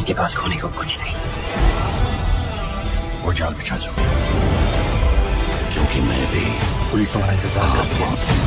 इनके पास खोने को कुछ नहीं। वो जाल बिछा दो, क्योंकि मैं भी पुलिस वाला इंतजार करती हूँ।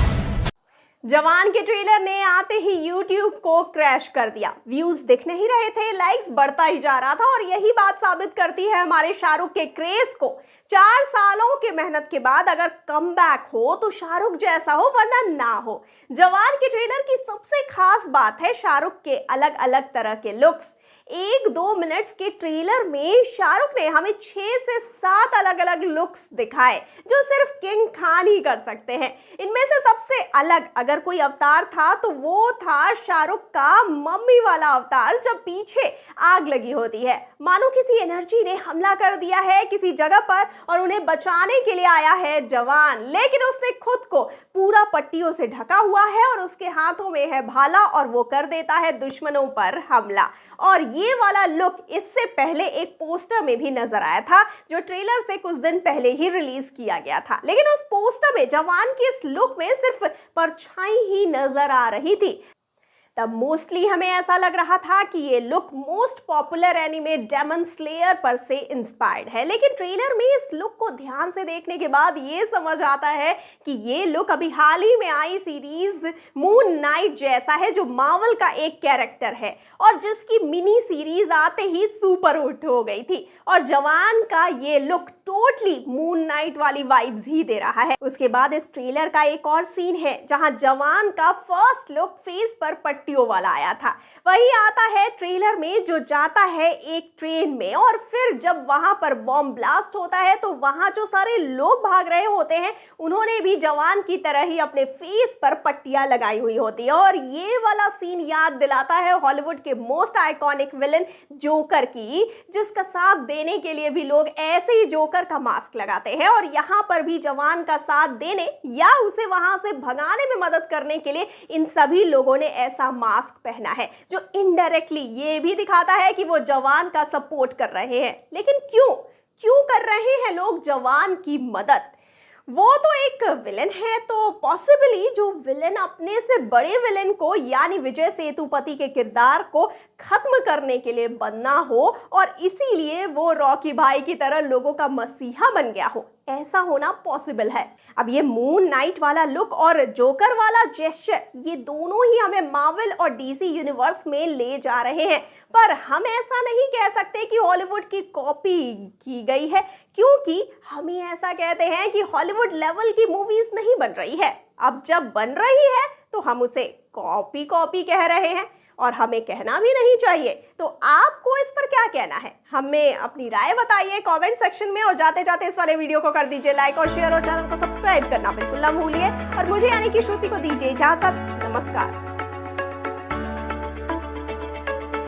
जवान के ट्रेलर ने आते ही YouTube को क्रैश कर दिया। व्यूज दिख नहीं रहे थे, लाइक्स बढ़ता ही जा रहा था और यही बात साबित करती है हमारे शाहरुख के क्रेज को। 4 सालों के मेहनत के बाद अगर कमबैक हो तो शाहरुख जैसा हो, वरना ना हो। जवान के ट्रेलर की सबसे खास बात है शाहरुख के अलग अलग तरह के लुक्स। 1-2 मिनट्स के ट्रेलर में शाहरुख ने हमें 6 से 7 अलग अलग लुक्स दिखाए जो सिर्फ किंग खान ही कर सकते हैं। इनमें से सबसे अलग अगर कोई अवतार था तो वो था शाहरुख का मम्मी वाला अवतार, जब पीछे आग लगी होती है, मानो किसी एनर्जी ने हमला कर दिया है किसी जगह पर और उन्हें बचाने के लिए आया है जवान, लेकिन उसने खुद को पूरा पट्टियों से ढका हुआ है और उसके हाथों में है भाला और वो कर देता है दुश्मनों पर हमला। और ये वाला लुक इससे पहले एक पोस्टर में भी नजर आया था जो ट्रेलर से कुछ दिन पहले ही रिलीज किया गया था, लेकिन उस पोस्टर में जवान के इस लुक में सिर्फ परछाई ही नजर आ रही थी। तब मोस्टली हमें ऐसा लग रहा था कि ये look most popular anime Demon Slayer पर से इंस्पायर्ड है, लेकिन ट्रेलर में इस लुक को ध्यान से देखने के बाद ये समझ आता है कि ये लुक अभी हाल ही में आई सीरीज मून नाइट जैसा है, जो मार्वल का एक कैरेक्टर है और जिसकी मिनी सीरीज आते ही सुपर हिट हो गई थी। और जवान का ये लुक टोटली मून नाइट वाली वाइब्स ही दे रहा है। उसके बाद इस ट्रेलर का एक और सीन है जहां जवान का फर्स्ट लुक फेस पर पट्टियों वाला आया था, वही आता है ट्रेलर में जो जाता है एक ट्रेन में और फिर जब वहां पर बॉम्ब ब्लास्ट होता है तो वहां जो सारे लोग भाग रहे होते हैं उन्होंने भी जवान की तरह ही अपने फेस पर पट्टियां लगाई हुई होती है। और ये वाला सीन याद दिलाता है हॉलीवुड के मोस्ट आइकॉनिक विलन जोकर की, जिसका साथ देने के लिए भी लोग ऐसे ही जोकर का मास्क लगाते हैं और यहाँ पर भी जवान का साथ देने या उसे वहां से भगाने में मदद करने के लिए इन सभी लोगों ने ऐसा मास्क पहना है जो इनडायरेक्टली ये भी दिखाता है कि वो जवान का सपोर्ट कर रहे हैं। लेकिन क्यों कर रहे हैं लोग जवान की मदद? वो तो एक विलन है, तो पॉसिबली जो विलन अपने से बड़े विलन को यानी विजय सेतुपति के किरदार को खत्म करने के लिए बनना हो और इसीलिए वो रॉकी भाई की तरह लोगों का मसीहा बन गया हो, ऐसा होना पॉसिबल है। अब ये मून नाइट वाला लुक और जोकर वाला जेस्चर, ये दोनों ही हमें मार्वल और डीसी यूनिवर्स में ले जा रहे हैं, पर हम ऐसा नहीं कह सकते कि हॉलीवुड की कॉपी की गई है, क्योंकि हम ही ऐसा कहते हैं कि हॉलीवुड लेवल की मूवीज नहीं बन रही है। अब जब बन रही है तो हम उसे कॉपी कह रहे हैं और हमें कहना भी नहीं चाहिए। तो आपको इस पर क्या कहना है? हमें अपनी राय बताइए कमेंट सेक्शन में और जाते जाते इस वाले वीडियो को कर दीजिए लाइक और शेयर और चैनल को सब्सक्राइब करना बिल्कुल ना भूलिए और मुझे यानी कि श्रुति को दीजिए इजाजत। नमस्कार।